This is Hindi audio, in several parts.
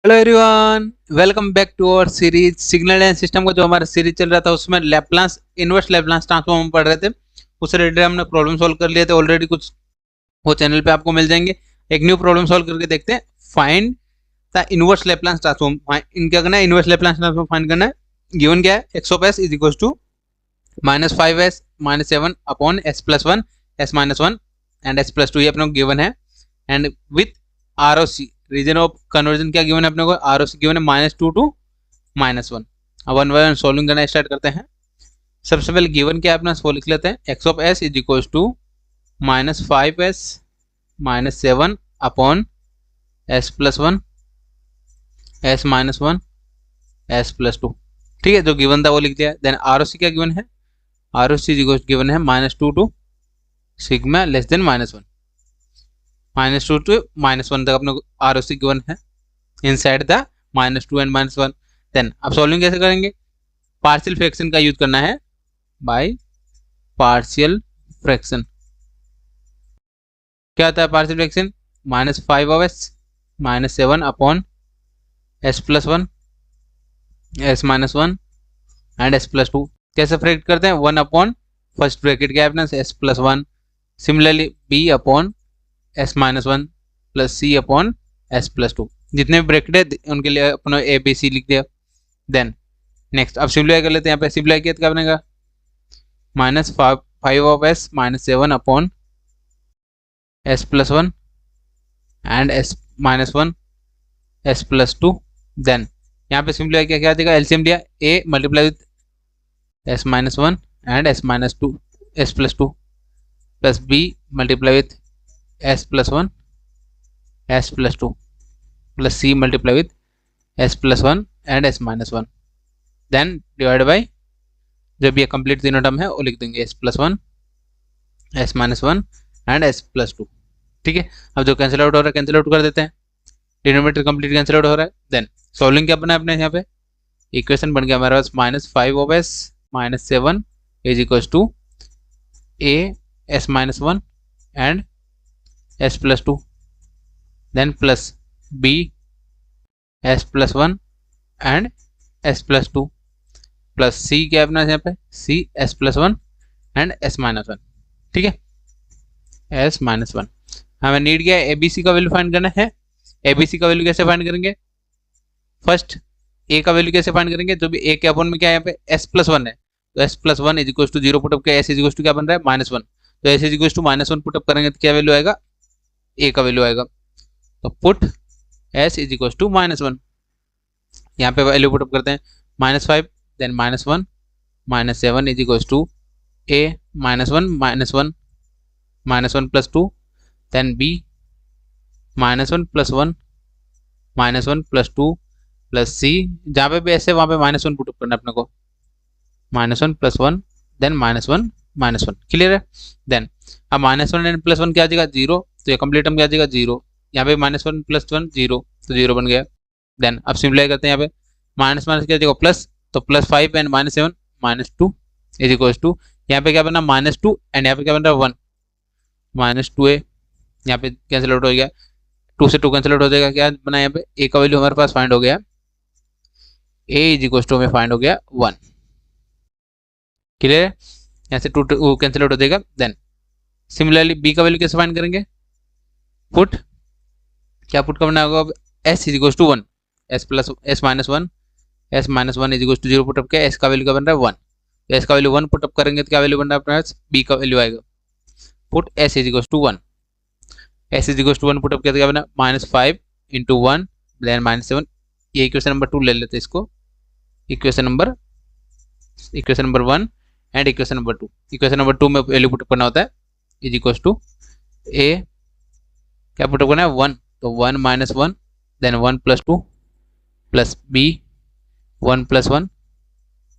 Hello everyone, welcome back to our series signal and system का जो हमारा सीरीज चल रहा था उसमें लैप्लास इनवर्स लैप्लास ट्रांसफॉर्म हम पढ़ रहे थे। उस रिलेटेड हमने प्रॉब्लम सॉल्व कर लिए थे ऑलरेडी कुछ, वो चैनल पे आपको मिल जाएंगे। एक न्यू प्रॉब्लम सॉल्व करके देखते हैं। Find the inverse Laplace transform. इनका करना है, इनवर्स लैप्लास ट्रांसफॉर्म फाइंड करना है। गिवन क्या है, X of S is equal to -5s -7 upon s plus one s minus one and s plus two, ये अपने को गिवन है। And with R O C region of convergence क्या गिवन है अपने को, आर ओ सी गिवन है -2 to -1। अब वन बाय वन सॉल्विंग करना स्टार्ट करते हैं। सबसे पहले गिवन क्या है अपना, वो लिख लेते हैं। X of S is equal to -5s -7 upon s plus one s minus one s plus two. ठीक है, जो गिवन था वो लिख दिया। देन आर ओ सी क्या गिवन है, आर ओ सी गिवन है -2 to sigma less than -1। -2 to -1 तक अपने आर ओ सी गिवन है इनसाइड द -2 एंड -1। देन अब सॉल्विंग कैसे करेंगे, पार्शियल फ्रैक्शन का यूज करना है, बाय पार्शियल फ्रैक्शन। क्या होता है partial fraction, -5s -7 upon s plus one s minus one and s plus to. कैसे फ्रैक्ट करते हैं, 1 अपॉन फर्स्ट ब्रैकेट क्या है अपना s plus one, similarly b upon s minus one plus C upon s plus two. जितने भी ब्रैकेट है उनके लिए अपना ए बी सी लिख दिया। देन नेक्स्ट अब सिम्प्लीफाई कर लेते हैं। यहाँ पे सिम्प्लीफाई किया तो क्या बनेगा, -5 -7 upon s plus one and s minus one s plus two. Then यहाँ पे सिम्प्लीफाई किया, क्या देगा, एलसीएम लिया, a multiply with s minus one and s minus two s plus two plus b multiply with s plus one s plus two plus c multiply with s plus one and s minus one. Then divide by, जब ये कंप्लीट तीनों टर्म है वो लिख देंगे s plus one s minus one and s plus two. ठीक है, अब जो कैंसिल आउट हो रहा है कैंसिल आउट कर देते हैं, डिनोमिनेटर कंप्लीट कैंसिल आउट हो रहा है। देन सॉल्विंग क्या बना है अपने यहाँ पे, इक्वेशन बन गया हमारे पास -5s -7 is equal to a s minus one and s plus two, then plus b s plus one and s plus two plus c क्या है अपना यहाँ पे, c s plus one and s minus one. ठीक है, s माइनस वन। हमें नीड क्या है, abc का वैल्यू फाइंड करना है। abc का वैल्यू कैसे फाइंड करेंगे, फर्स्ट a का वैल्यू कैसे फाइंड करेंगे, जो भी a के अपॉन में क्या है यहाँ पे s प्लस वन है, तो s plus one is equal to zero put up किया, s इज इक्वल टू क्या बन रहा है -1, तो s is equal to -1 put up करेंगे तो क्या वैल्यू आएगा, a का वैल्यू आएगा। तो put s is equal to -1, यहाँ पे वैल्यू पुटअप करते हैं, -5 then -1 -7 is equal to a -1 plus two, then b -1 plus one -1 plus two plus c, जहाँ पे भी ऐसे वहाँ पे -1 पुटअप करना है अपने को, -1 प्लस वन देन -1 -1। क्लियर है। देन अब -1 एंड प्लस वन क्या आ जाएगा, जीरो, तो ये कंप्लीट टर्म क्या आ जाएगा, जीरो। यहाँ पे -1 प्लस वन जीरो, तो जीरो बन गया। देन अब सिम्प्लीफाई करते हैं, यहाँ पे माइनस माइनस क्या आ जाएगा प्लस, तो +5 एंड -7 -2 इज इक्वल टू, यहाँ पे क्या बना -2 एंड यहाँ पे क्या बन रहा है 1 -2a, यहाँ पे कैंसिल आउट हो गया, 2 से 2 कैंसिल आउट हो जाएगा, क्या बना यहाँ पे a का वैल्यू हमारे पास फाइंड हो गया, a इज इक्वल टू में फाइंड हो गया 1। क्लियर है, यहाँ से 2 कैंसिल आउट हो जाएगा। देन सिमिलरली b का वैल्यू कैसे फाइंड करेंगे, पुट क्या पुट करना होगा, s is equal to 1 s plus s minus one s minus one is equal to zero put up किया, s का वैल्यू क्या बन रहा है 1, तो s का वैल्यू 1 पुटअप करेंगे तो क्या वैल्यू बन रहा है अपने पास, b का वैल्यू आएगा, put s is equal to 1, s is equal to 1 put up किया तो क्या बना -5 इंटू 1 देन -7। ये इक्वेशन नंबर 2 ले लेते हैं इसको, equation number 1 and equation number 2। Equation number 2 में वैल्यू पुटअप करना होता है, इज इक्वल टू a क्या पुटअप करना है 1, तो 1 -1 then 1 plus two plus b 1 plus 1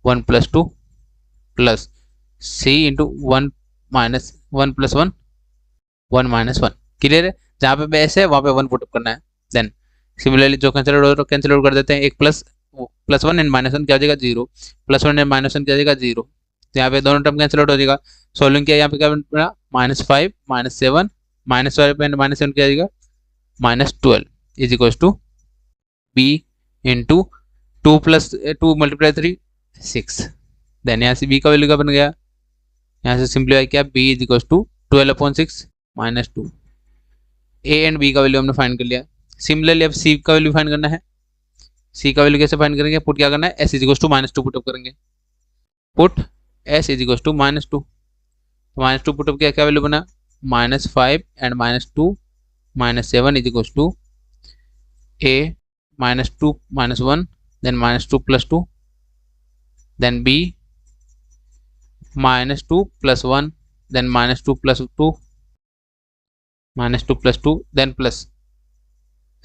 1 plus two plus c into 1 minus 1 plus 1 1 minus 1। Clear है, जहाँ पे बेस है वहाँ पे 1 पुटअप करना है। देन सिमिलरली जो कैंसिल आउट कर देते हैं, एक प्लस वन एंड -1 क्या हो जाएगा, जीरो, +1 एंड -1 क्या हो जाएगा, जीरो, तो यहाँ पे दोनों टर्म कैंसिल आउट हो जाएगा। सॉल्विंग किया, यहाँ पे क्या बना -5 -7 -12 एंड -7 क्या आ जाएगा, -12 is equal to B into 2 plus 2 multiply 3 6। Then यहाँ से बी का वैल्यू क्या बन गया, यहाँ से सिंप्लीफाई किया, B is equal to 12/6 minus 2। A and B का वैल्यू हमने फाइंड कर लिया। सिमिलरली अब सी का वैल्यू फाइंड करना है। सी का वैल्यू कैसे फाइंड करेंगे, पुट क्या करना है, S is equal to -2 put up करेंगे। Put S is equal to -2, तो -2 पुटअप किया, क्या वैल्यू बना, -5 and -2 -7 is equal to A -2 -1 then -2 + 2 then B -2 + 1 then -2 + 2 -2 + 2 then plus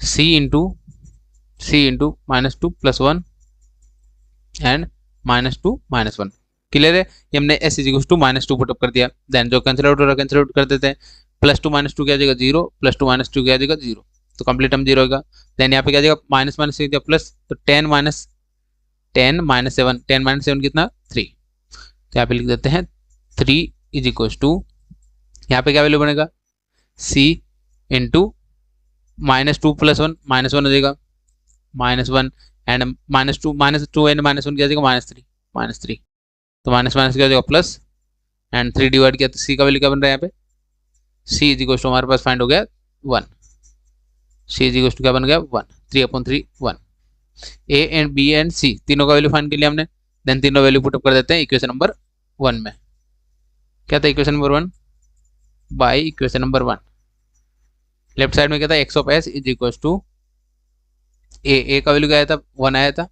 c into -2 + 1 and -2 -1। Clear है, ये हमने s is equal to -2 put up कर दिया। देन जो कैंसिल आउट हो रहा है कैंसिल आउट कर देते हैं। +2 -2 क्या आ जाएगा 0, +2 -2 क्या आ जाएगा 0, तो कंप्लीट हम 0 होगा। देन यहाँ पे क्या आ जाएगा माइनस माइनस से प्लस, तो 10 - 7 कितना 3, तो यहाँ पे लिख देते हैं 3 इज इक्वल टू, यहाँ पे क्या वैल्यू बनेगा, c इंटू -2 + 1 -1 हो जाएगा, -1 एंड -2 एंड -1 क्या जाएगा -3, तो माइनस क्या हो जाएगा प्लस एंड 3 डिवाइड किया, तो c का वैल्यू क्या बन रहा है यहाँ पे, c इज इक्वल टू हमारे पास फाइंड हो गया 1, c इज इक्वल टू क्या बन गया 1, 3/3 1। ए एंड बी एंड सी तीनों का वैल्यू फाइंड कर लिया हमने। देन तीनों वैल्यू पुटअप कर देते हैं इक्वेशन नंबर 1 में। क्या था equation number 1, by equation number 1 left side में क्या था, X of S is equal to A का वैल्यू क्या आया था 1 आया था,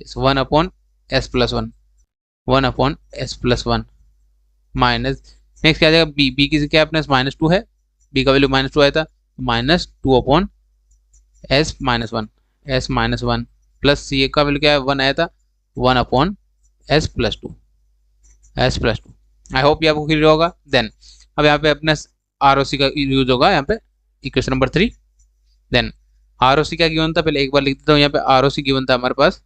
1/s+1 1/s+1 माइनस, नेक्स्ट क्या आ जाएगा बी की क्या अपने -2 है, बी का वैल्यू -2 आया था, -2/s-1 प्लस सी का वैल्यू क्या है 1 आया था, 1/s+2 आई होप ये आपको क्लियर होगा। देन अब यहाँ पे अपने ROC का यूज होगा यहाँ पे इक्वेशन नंबर 3। देन ROC क्या गिवन था, पहले एक बार लिख देता हूँ, यहाँ पे ROC गिवन था हमारे पास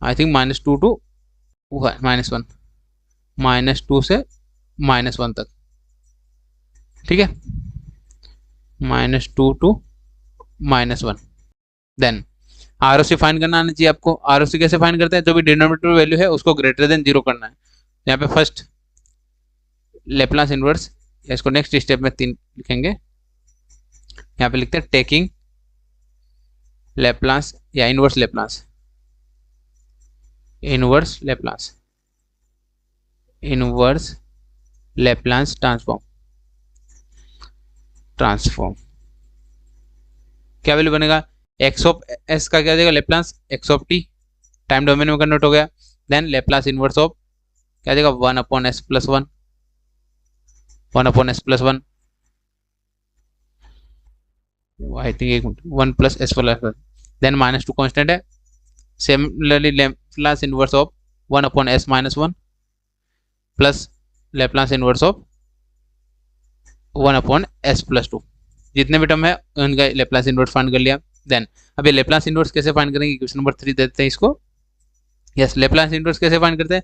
आई थिंक -2 to -1, -2 से -1 तक, ठीक है, -2 to -1। देन ROC फाइंड करना आना चाहिए आपको। ROC कैसे फाइंड करते हैं, जो भी डिनोमिनेटर वैल्यू है उसको ग्रेटर देन 0 करना है। यहाँ पे फर्स्ट लेप्लास इनवर्स, इसको नेक्स्ट स्टेप में 3 लिखेंगे, यहाँ पे लिखते हैं टेकिंग लेप्लास या इनवर्स लेप्लास ट्रांसफॉर्म क्या वैल्यू बनेगा, एक्स ऑफ एस का क्या जाएगा Laplace X of T, time domain में कन्वर्ट हो गया। देन लेप्लास इनवर्स ऑफ क्या जाएगा 1/s+1 I think 1 + s+1 then -2 constant है। Similarly Laplace inverse of 1/s-1 plus Laplace inverse of 1/s+2, जितने भी टर्म है उनका लेप्लास इनवर्स फाइंड कर लिया। देन अब ये लेप्लास इनवर्स कैसे फाइंड करेंगे, क्वेश्चन नंबर 3 देते हैं इसको। यस, लेप्लास इनवर्स कैसे फाइंड करते हैं,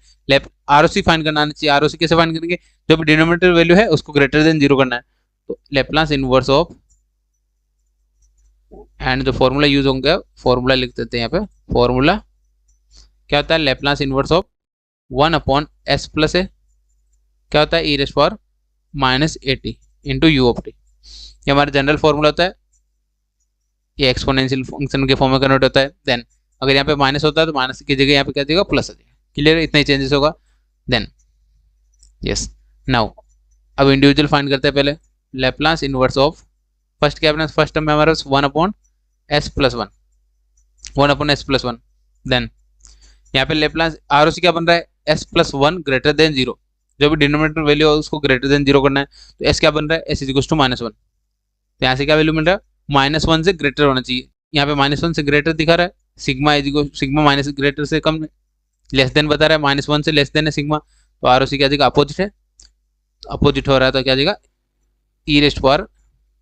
ROC फाइंड करना आना चाहिए। ROC कैसे फाइंड करेंगे, जो भी डिनोमिनेटर वैल्यू है उसको ग्रेटर देन 0 करना है, तो लेप्लास इनवर्स ऑफ एंड जो फॉर्मूला यूज होंगे फॉर्मूला लिख देते हैं यहाँ पे। फॉर्मूला क्या होता है, लेप्लास इनवर्स ऑफ 1/s+a क्या होता है e⁻⁻at into u of t, ये हमारा जनरल फॉर्मूला होता है, ये एक्सपोनेंशियल फंक्शन के फॉर्म में कन्वर्ट होता है। देन अगर यहाँ पे माइनस होता है तो माइनस की जगह यहाँ पे क्या देगा प्लस आ जाएगा। क्लियर, इतना ही चेंजेस होगा। देन यस, नाउ अब इंडिविजुअल फाइंड करते हैं। पहले लेप्लास इनवर्स ऑफ फर्स्ट क्या अपना फर्स्ट टर्म में हमारे पास 1/s+1 देन यहाँ पे लेप्लास ROC क्या बन रहा है s+1 ग्रेटर देन 0, जो भी डिनोमिनेटर वैल्यू है उसको ग्रेटर देन 0 करना है, तो s क्या बन रहा है s इज इक्वल टू -1, तो यहाँ से क्या वैल्यू मिल रहा है -1 से ग्रेटर होना चाहिए, यहाँ पे -1 से ग्रेटर दिखा रहा है, सिग्मा माइनस ग्रेटर से कम है, लेस देन बता रहा है, -1 से लेस देन है सिग्मा, तो ROC क्या जाएगा अपोजिट है, अपोजिट हो रहा है तो क्या जाएगा e⁻,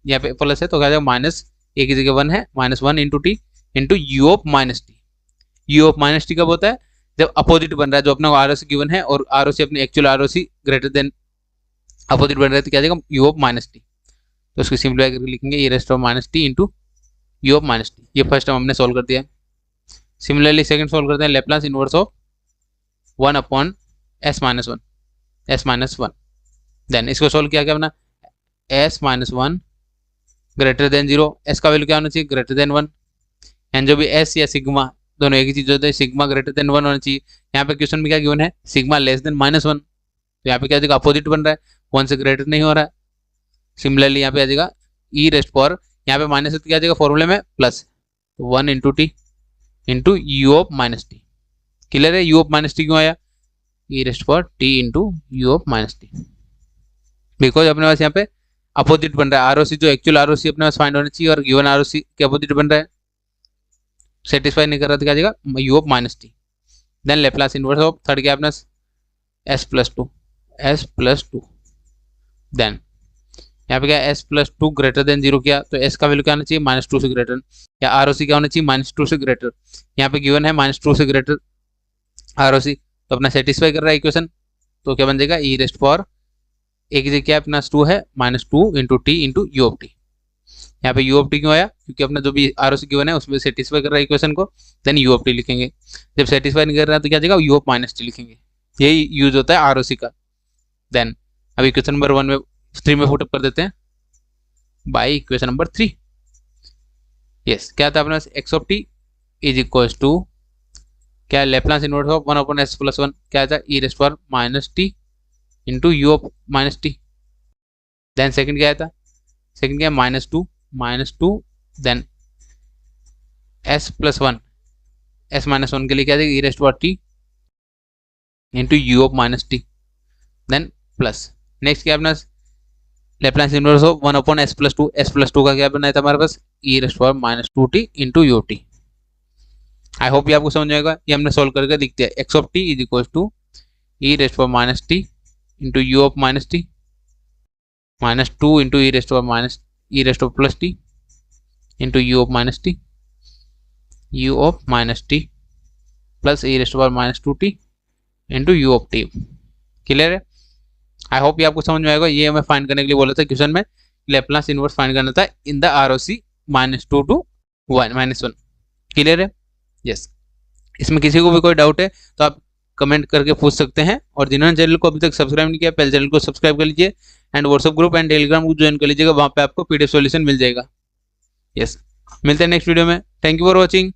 यहाँ पे प्लस है तो क्या जाएगा माइनस, एक की जगह 1 है, -1 into T into u of -t। u of -t कब होता है, जब अपोजिट बन रहा है, जो अपना ROC गिवन है और ROC अपने actual ROC greater than opposite बन रहा है, तो क्या जाएगा u ऑफ -t, तो उसको सिंप्लीफाई करके लिखेंगे e⁻t into U of minus T. ये फर्स्ट टर्म हमने सॉल्व कर दिया। सिमिलरली सेकंड सॉल्व करते हैं, Laplace inverse of 1 upon S minus one. Then इसको सॉल्व किया क्या अपना, S minus one greater than 0, S का वैल्यू क्या होना चाहिए, ग्रेटर देन 1। एंड जो भी एस या सिग्मा दोनों एक ही चीज होता है, सिग्मा ग्रेटर देन 1 होना चाहिए। यहाँ पे क्वेश्चन में क्या गिवन है, सिग्मा लेस देन -1, तो यहाँ पे क्या आ जाएगा, अपोजिट बन रहा है, 1 से ग्रेटर नहीं हो रहा है। सिमिलरली यहाँ पे आ जाएगा ई रेस्ट पावर, यहाँ पे माइनस क्या आ जाएगा फॉर्मूले में plus 1 into T into U of minus T. Clear है, यू ऑफ माइनस टी क्यों आया, E raised power T into U of minus T, because अपने पास यहाँ पे अपोजिट बन रहा है। आरओसी जो एक्चुअल आरओसी अपने पास फाइंड होना चाहिए और गिवन आरओसी के अपोजिट बन रहा है, सेटिस्फाई नहीं कर रहा, तो क्या आ जाएगा U of minus T. Then Laplace inverse of third क्या अपना एस प्लस टू। देन यहाँ पे क्या S plus two greater than 0 किया, तो एस का वैल्यू क्या होना चाहिए, -2 से ग्रेटर, या आरओसी क्या होना चाहिए, -2 से ग्रेटर। यहाँ पे गिवन है -2 से ग्रेटर आरओसी, तो अपना सेटिस्फाई कर रहा है इक्वेशन, तो क्या बन जाएगा ई रेस्ट पावर एक जगह क्या अपना 2 है, -2 into T into U of T. यहाँ पे यू ऑफ टी क्यों आया, क्योंकि अपना जो भी आरओसी गिवन है उसमें सेटिस्फाई कर रहा है इक्वेशन को, देन यू ऑफ टी लिखेंगे। जब सेटिस्फाई नहीं कर रहा है तो क्या जाएगा, यू ऑफ माइनस टी लिखेंगे। यही यूज होता है आरओसी का। देन अब इक्वेशन नंबर 3 में फुटअप कर देते हैं बाई इक्वेशन नंबर 3। यस, क्या था अपना X of T is equal to क्या, Laplace inverse of 1 upon S plus 1, क्या था E raised power minus T into U of minus T. Then second क्या था, सेकंड क्या -2 then S plus 1, S minus 1 के लिए क्या देगा, E raised power T into U of minus T. Then plus next क्या अपना Laplace inverse of 1 upon S plus to का क्या बनाया था हमारे पास, E raised power -2t into U T. I hope ये आपको समझ आएगा, ये हमने सोल्व करके लिख दिया, X of T is equal to E raised power minus T into U of minus T -2 into E raised power plus T into U of minus T plus E raised power -2t into U of T. Clear है, आई होप ये आपको समझ में आएगा। ये हमें फाइंड करने के लिए बोला था क्वेश्चन में, लेप्लास इनवर्स फाइंड करना था in the ROC -2 to -1। Clear है, यस। इसमें किसी को भी कोई डाउट है तो आप कमेंट करके पूछ सकते हैं, और जिन्होंने चैनल को अभी तक सब्सक्राइब नहीं किया पहले चैनल को सब्सक्राइब कर लीजिए, and WhatsApp group and Telegram को ज्वाइन कर लीजिएगा, वहाँ पे आपको पीडीएफ सॉल्यूशन मिल जाएगा। यस, मिलते हैं नेक्स्ट वीडियो में। Thank you for watching.